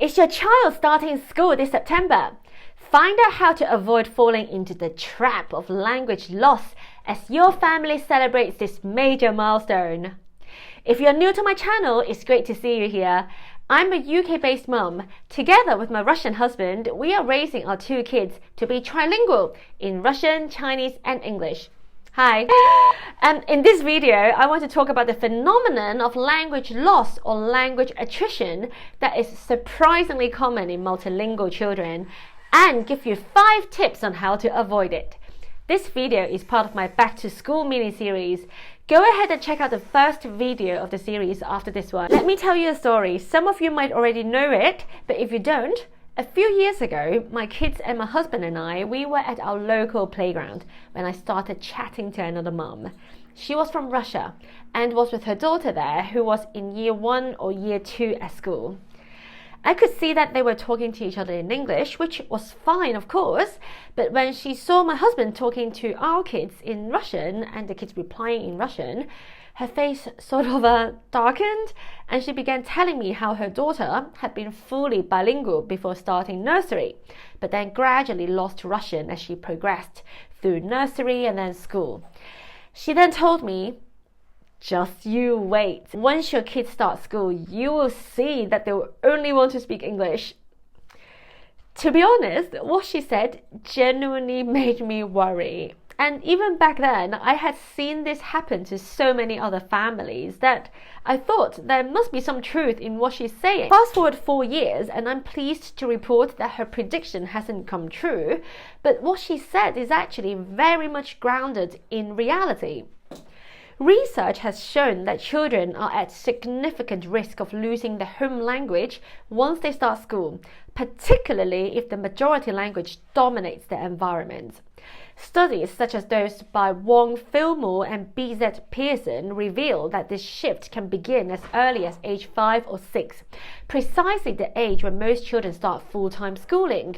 Is your child starting school this September? Find out how to avoid falling into the trap of language loss as your family celebrates this major milestone. If you're new to my channel, it's great to see you here. I'm a UK-based mum. Together with my Russian husband, we are raising our two kids to be trilingual in Russian, Chinese and English. Hi! And in this video, I want to talk about the phenomenon of language loss or language attrition that is surprisingly common in multilingual children and give you 5 tips on how to avoid it. This video is part of my Back to School mini-series. Go ahead and check out the first video of the series after this one. Let me tell you a story. Some of you might already know it, but if you don't, a few years ago, my kids and my husband and I, we were at our local playground when I started chatting to another mum. She was from Russia and was with her daughter there who was in year 1 or year 2 at school. I could see that they were talking to each other in English, which was fine, of course, but when she saw my husband talking to our kids in Russian and the kids replying in Russian, her face sort of darkened, and she began telling me how her daughter had been fully bilingual before starting nursery, but then gradually lost Russian as she progressed through nursery and then school. She then told me, just you wait. Once your kids start school, you will see that they will only want to speak English. To be honest, what she said genuinely made me worry. And even back then, I had seen this happen to so many other families that I thought there must be some truth in what she's saying. Fast forward 4 years, and I'm pleased to report that her prediction hasn't come true, but what she said is actually very much grounded in reality. Research has shown that children are at significant risk of losing their home language once they start school, particularly if the majority language dominates their environment. Studies such as those by Wong Fillmore and B.Z. Pearson reveal that this shift can begin as early as age 5 or 6, precisely the age when most children start full-time schooling.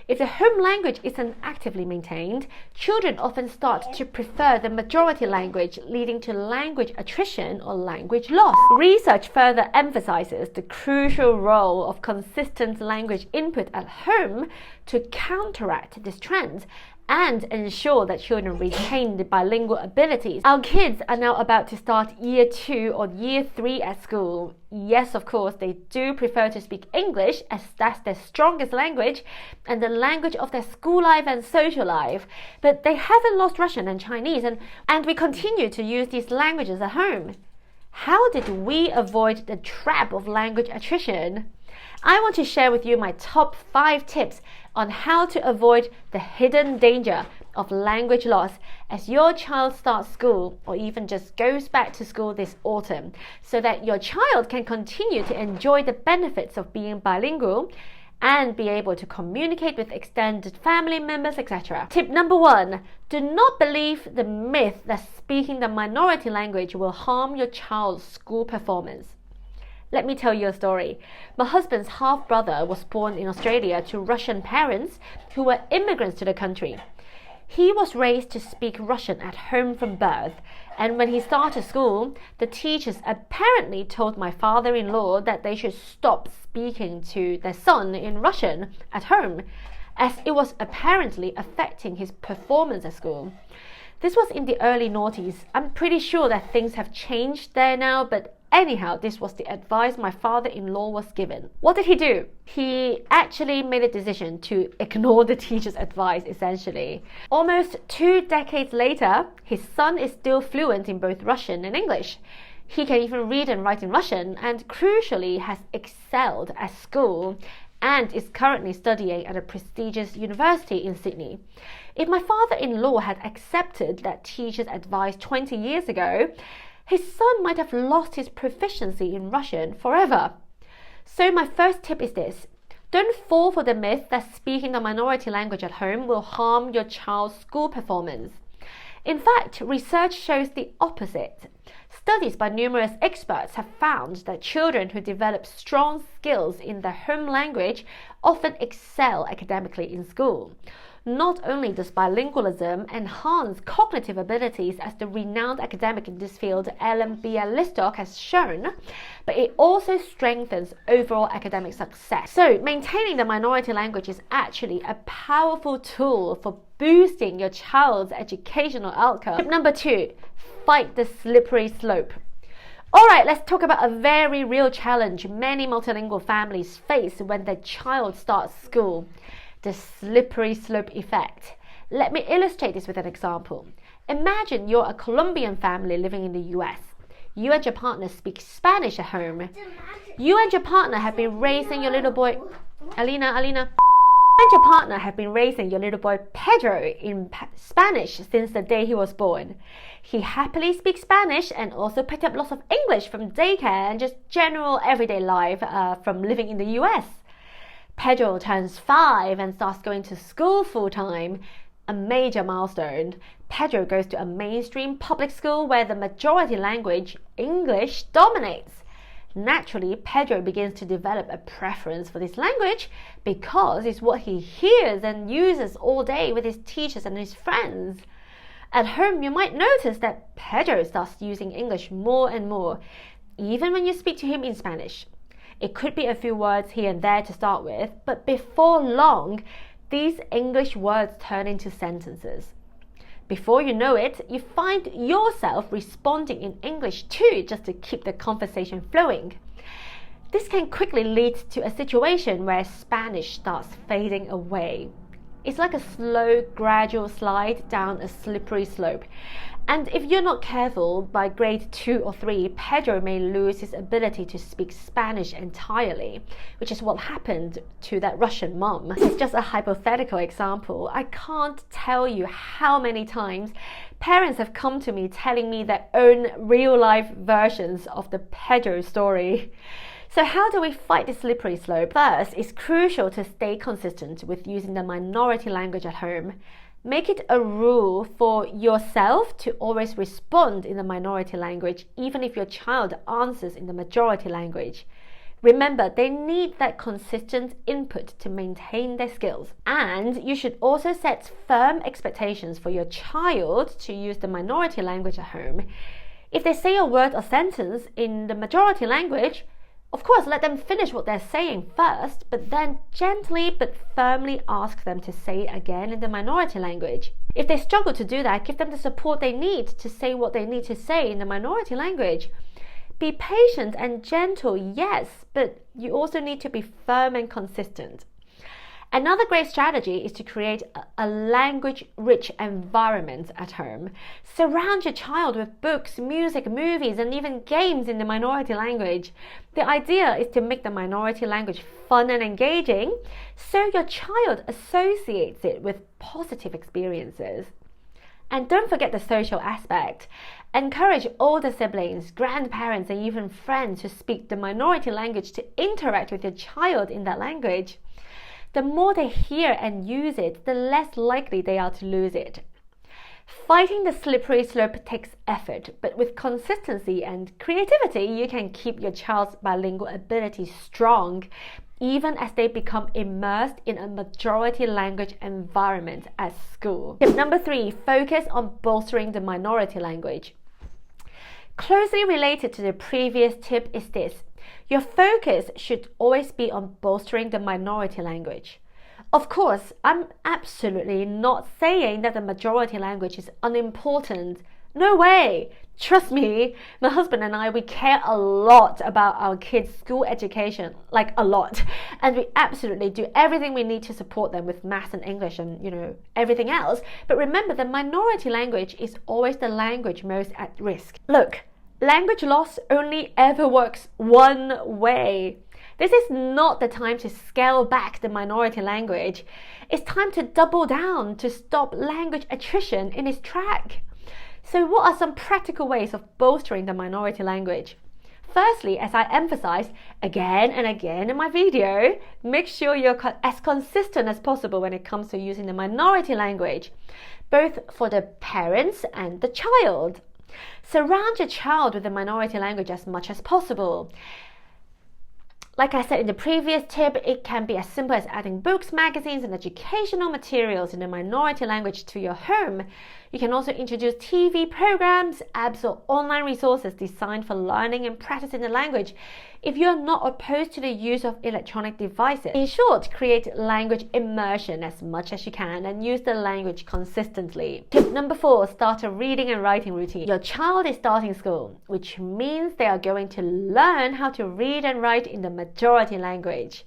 If the home language isn't actively maintained, children often start to prefer the majority language, leading to language attrition or language loss. Research further emphasizes the crucial role of consistent language input at home to counteract this trend and ensure that children retain the bilingual abilities. Our kids are now about to start year 2 or year 3 at school. Yes, of course, they do prefer to speak English as that's their strongest language and the language of their school life and social life. But they haven't lost Russian and Chinese, and we continue to use these languages at home. How did we avoid the trap of language attrition? I want to share with you my top 5 tips on how to avoid the hidden danger of language loss as your child starts school or even just goes back to school this autumn, so that your child can continue to enjoy the benefits of being bilingual and be able to communicate with extended family members, etc. Tip number 1, do not believe the myth that speaking the minority language will harm your child's school performance. Let me tell you a story. My husband's half-brother was born in Australia to Russian parents who were immigrants to the country. He was raised to speak Russian at home from birth, and when he started school, the teachers apparently told my father-in-law that they should stop speaking to their son in Russian at home, as it was apparently affecting his performance at school. This was in the early noughties. I'm pretty sure that things have changed there now, but anyhow, this was the advice my father-in-law was given. What did he do? He actually made a decision to ignore the teacher's advice, essentially. Almost 2 decades later, his son is still fluent in both Russian and English. He can even read and write in Russian and, crucially, has excelled at school and is currently studying at a prestigious university in Sydney. If my father-in-law had accepted that teacher's advice 20 years ago, his son might have lost his proficiency in Russian forever. So my first tip is this: don't fall for the myth that speaking the minority language at home will harm your child's school performance. In fact, research shows the opposite. Studies by numerous experts have found that children who develop strong skills in their home language often excel academically in school. Not only does bilingualism enhance cognitive abilities, as the renowned academic in this field, Ellen Bialystock, has shown, but it also strengthens overall academic success. So maintaining the minority language is actually a powerful tool for boosting your child's educational outcome. Tip number 2, fight the slippery slope. Alright, let's talk about a very real challenge many multilingual families face when their child starts school: the slippery slope effect. Let me illustrate this with an example. Imagine you're a Colombian family living in the US. You and your partner speak Spanish at home. You and your partner have been raising your little boy, Alina. And your partner have been raising your little boy Pedro in Spanish since the day he was born. He happily speaks Spanish and also picked up lots of English from daycare and just general everyday life from living in the US. Pedro turns 5 and starts going to school full-time, a major milestone. Pedro goes to a mainstream public school where the majority language, English, dominates. Naturally, Pedro begins to develop a preference for this language because it's what he hears and uses all day with his teachers and his friends. At home, you might notice that Pedro starts using English more and more, even when you speak to him in Spanish. It could be a few words here and there to start with, but before long, these English words turn into sentences. Before you know it, you find yourself responding in English too, just to keep the conversation flowing. This can quickly lead to a situation where Spanish starts fading away. It's like a slow, gradual slide down a slippery slope. And if you're not careful, by grade 2 or 3, Pedro may lose his ability to speak Spanish entirely, which is what happened to that Russian mom. It's just a hypothetical example. I can't tell you how many times parents have come to me telling me their own real-life versions of the Pedro story. So how do we fight the slippery slope? First, it's crucial to stay consistent with using the minority language at home. Make it a rule for yourself to always respond in the minority language, even if your child answers in the majority language. Remember, they need that consistent input to maintain their skills. And you should also set firm expectations for your child to use the minority language at home. If they say a word or sentence in the majority language, of course, let them finish what they're saying first, but then gently but firmly ask them to say it again in the minority language. If they struggle to do that, give them the support they need to say what they need to say in the minority language. Be patient and gentle, yes, but you also need to be firm and consistent. Another great strategy is to create a language-rich environment at home. Surround your child with books, music, movies, and even games in the minority language. The idea is to make the minority language fun and engaging, so your child associates it with positive experiences. And don't forget the social aspect. Encourage all the siblings, grandparents, and even friends who speak the minority language to interact with your child in that language. The more they hear and use it, the less likely they are to lose it. Fighting the slippery slope takes effort, but with consistency and creativity, you can keep your child's bilingual ability strong, even as they become immersed in a majority language environment at school. Tip number 3, focus on bolstering the minority language. Closely related to the previous tip is this: your focus should always be on bolstering the minority language. Of course, I'm absolutely not saying that the majority language is unimportant. No way! Trust me, my husband and I, we care a lot about our kids' school education, like a lot. And we absolutely do everything we need to support them with maths and English and, everything else. But remember, the minority language is always the language most at risk. Look, language loss only ever works one way. This is not the time to scale back the minority language. It's time to double down to stop language attrition in its track. So what are some practical ways of bolstering the minority language? Firstly, as I emphasized again and again in my video, make sure you're as consistent as possible when it comes to using the minority language, both for the parents and the child. Surround your child with the minority language as much as possible. Like I said in the previous tip, it can be as simple as adding books, magazines, and educational materials in a minority language to your home. You can also introduce TV programs, apps, or online resources designed for learning and practicing the language if you are not opposed to the use of electronic devices. In short, create language immersion as much as you can and use the language consistently. Tip number 4, start a reading and writing routine. Your child is starting school, which means they are going to learn how to read and write in the majority language.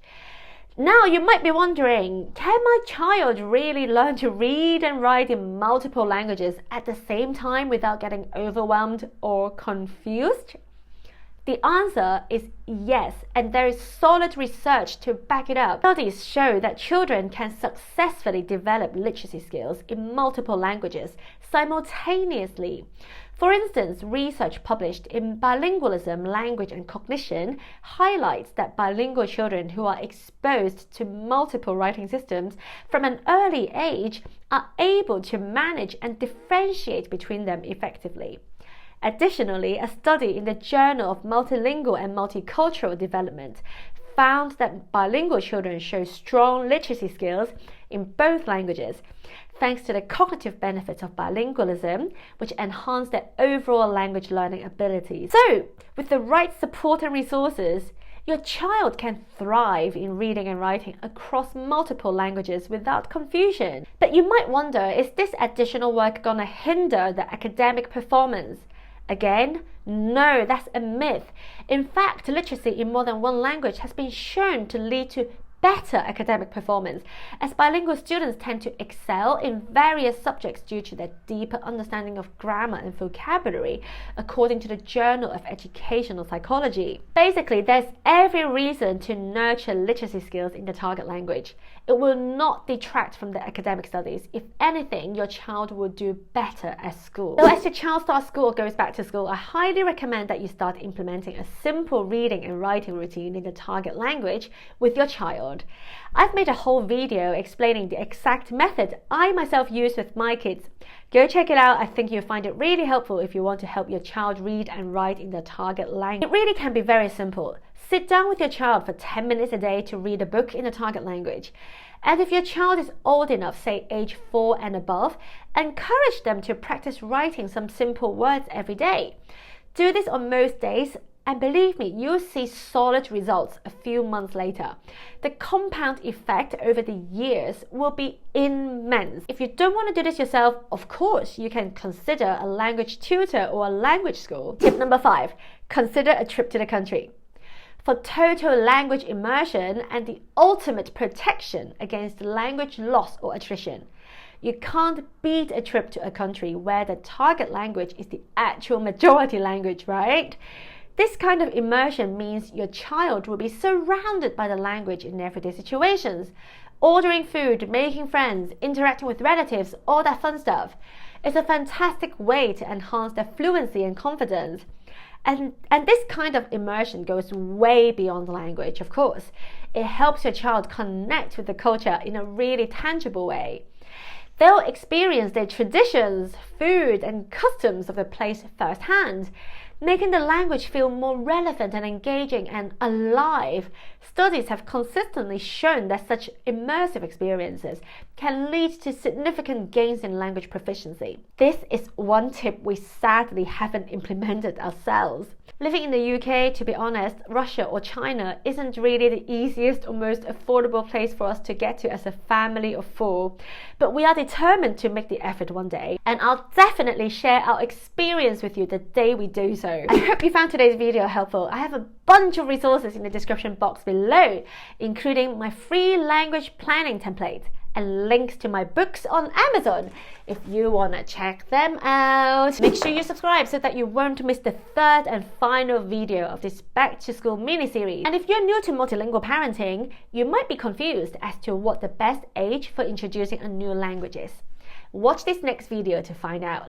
Now, you might be wondering, can my child really learn to read and write in multiple languages at the same time without getting overwhelmed or confused? The answer is yes, and there is solid research to back it up. Studies show that children can successfully develop literacy skills in multiple languages simultaneously. For instance, research published in Bilingualism, Language and Cognition highlights that bilingual children who are exposed to multiple writing systems from an early age are able to manage and differentiate between them effectively. Additionally, a study in the Journal of Multilingual and Multicultural Development found that bilingual children show strong literacy skills in both languages, thanks to the cognitive benefits of bilingualism, which enhance their overall language learning abilities. So, with the right support and resources, your child can thrive in reading and writing across multiple languages without confusion. But you might wonder, is this additional work going to hinder the academic performance? Again, no, that's a myth. In fact, literacy in more than one language has been shown to lead to better academic performance, as bilingual students tend to excel in various subjects due to their deeper understanding of grammar and vocabulary, according to the Journal of Educational Psychology. Basically, there's every reason to nurture literacy skills in the target language. It will not detract from the academic studies. If anything, your child will do better at school. So as your child starts school or goes back to school, I highly recommend that you start implementing a simple reading and writing routine in the target language with your child. I've made a whole video explaining the exact method I myself use with my kids. Go check it out. I think you'll find it really helpful if you want to help your child read and write in the target language. It really can be very simple. Sit down with your child for 10 minutes a day to read a book in the target language. And if your child is old enough, say age 4 and above, encourage them to practice writing some simple words every day. Do this on most days, and believe me, you'll see solid results a few months later. The compound effect over the years will be immense. If you don't want to do this yourself, of course, you can consider a language tutor or a language school. Tip number 5, consider a trip to the country. For total language immersion and the ultimate protection against language loss or attrition, you can't beat a trip to a country where the target language is the actual majority language, right? This kind of immersion means your child will be surrounded by the language in everyday situations. Ordering food, making friends, interacting with relatives, all that fun stuff. It's a fantastic way to enhance their fluency and confidence. And this kind of immersion goes way beyond language, of course. It helps your child connect with the culture in a really tangible way. They'll experience their traditions, food, and customs of the place firsthand, making the language feel more relevant and engaging and alive. Studies have consistently shown that such immersive experiences can lead to significant gains in language proficiency. This is one tip we sadly haven't implemented ourselves. Living in the UK, to be honest, Russia or China isn't really the easiest or most affordable place for us to get to as a family of 4, but we are determined to make the effort one day, and I'll definitely share our experience with you the day we do so. I hope you found today's video helpful. I have a bunch of resources in the description box below, including my free language planning template and links to my books on Amazon if you want to check them out. Make sure you subscribe so that you won't miss the third and final video of this back to school mini-series. And if you're new to multilingual parenting, you might be confused as to what the best age for introducing a new language is. Watch this next video to find out.